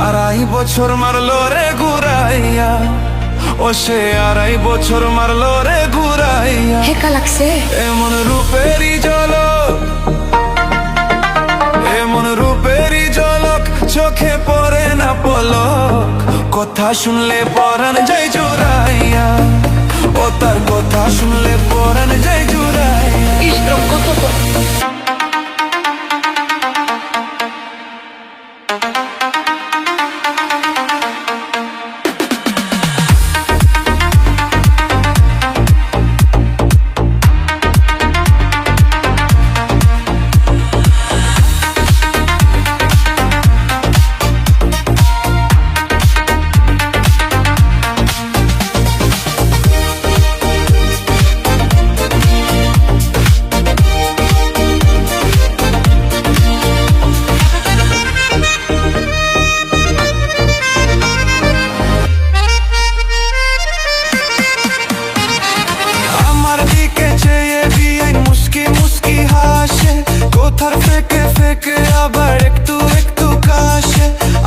2.5 বছর মারলো রে ঘুরাইয়া, ও সে 2.5 বছর মারলো রে ঘুরাইয়া। হেকা লাগছে এমন রূপেরই ঝলক, এমন রূপেরই ঝলক, চোখে পড়ে না পলক। কথা শুনলে পরাণ যায় জুড়াইয়া, ও তার কথা শুনলে পরাণ যায় জুড়াইয়া। ইসরম কত তো কথার ফেকে ফেকে আবার একটু একটু কাশে।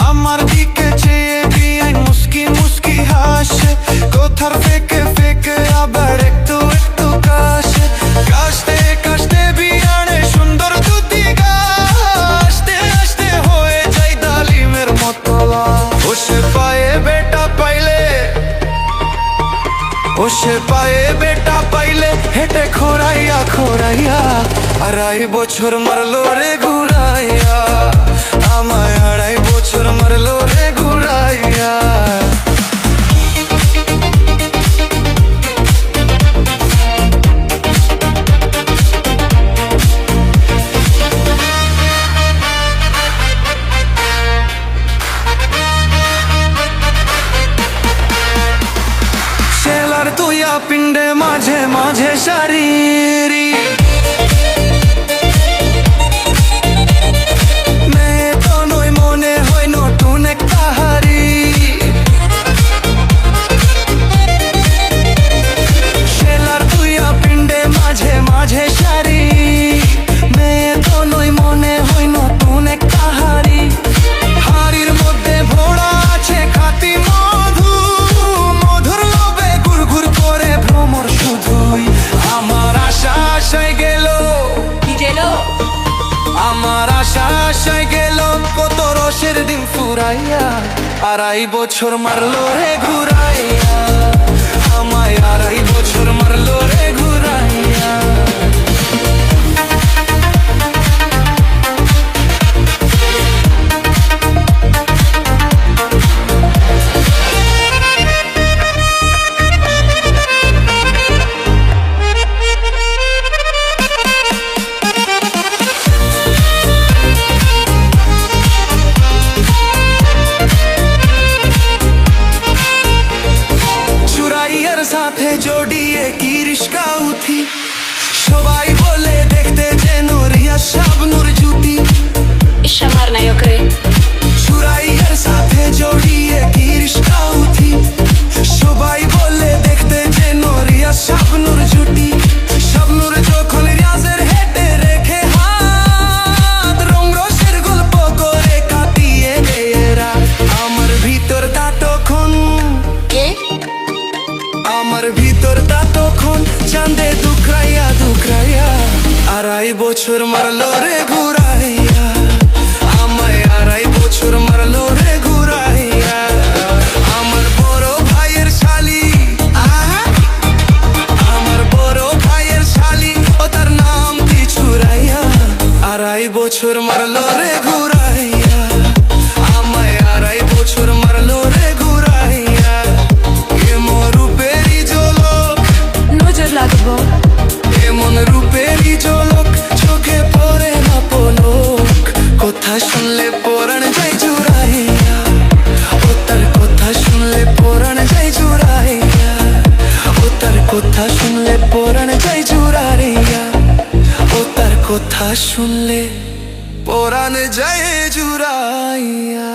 আমার দিকে চেয়ে বিয়াই মুস্কি মুস্কি হাসে। কথার ফেকে ফেকে আবার একটু একটু কাশে। কাশতে কাশতে বিয়ানে সুন্দর দুটি গাছতে আসতে হয়ে যায় ডালিমের মতো। ও সে পায়ে বেটা পাইলে, ও সে পায়ে বেটা পাইলে হেঁটে খোরাইয়া খোরাইয়া। 2.5 বছর মারলো রে ঘুরাইয়া, আমায় 2.5 বছর মারলো রে ঘুরাইয়া। শেলার তুইয়া পিণ্ডে মাঝে মাঝে শারীরি, মেয়ে তো নই মনে হয় নতুন এক কাহারি। শেলার তুইয়া পিণ্ডে মাঝে মাঝে শাড়ি, মেয়ে তো নই মনে হয় নতুন এক কাহারি। হাড়ির মধ্যে ভোড়া আছে খাঁটি মধু, মধুর লোভে ঘুরঘুর করে ভ্রমর শুধুই। আমার আশা আশায় গেল, আমার আশা আশায় গেল কত রসের দিন ফুরাইয়া। 2.5 বছর মারলো রে ঘুরাইয়া, আমায় 2.5 বছর মারলো রে ঘুরাইয়া। সাথে জড়িয়ে কি রিস্কা উঠি, সবাই বলে দেখতে যেন রিয়া শাবনুর জুটি। ইশামার নায়ক রে সুরাইয়ের সাথে জড়িয়ে কি রিস্কা উঠি, সবাই বলে দেখতে যেন রিয়া শাবনুর জুটি। শাবনুর যখন রিয়াজের হেঁটে রেখে হাত, রং রসের গল্প করে কাটিয়ে দেয় রাত। আমার ভিতরটা তখন, আমার ভিতরটা তখন চাঁদে দুখরাইয়া দুখরাইয়া। 2.5 বছর মারলো রে ঘুরাইয়া, আমায় 2.5 বছর মারলো রে ঘুরাইয়া। আমার বড় ভাইয়ের শালি, আমার বড় ভাইয়ের শালি, ও তার নাম কি চুরাইয়া। 2.5 বছর মারলো রে ঘুরাইয়া, আমায় 2.5 বছর মারলো রে ঘুরাইয়া। এমন রূপেরই ঝলক, নজর লাগবো এমন রূপেরই ঝলক, চোখে পড়ে না পলক। কথা শুনলে পরাণ যায় জুড়াইয়া, ও তার কথা শুনলে পরাণ যায় জুড়াইয়া। ও তার কথা শুনলে পরাণ যায় জুড়াইয়া, ও তার কথা শুনলে পরাণ যায় জুড়াইয়া।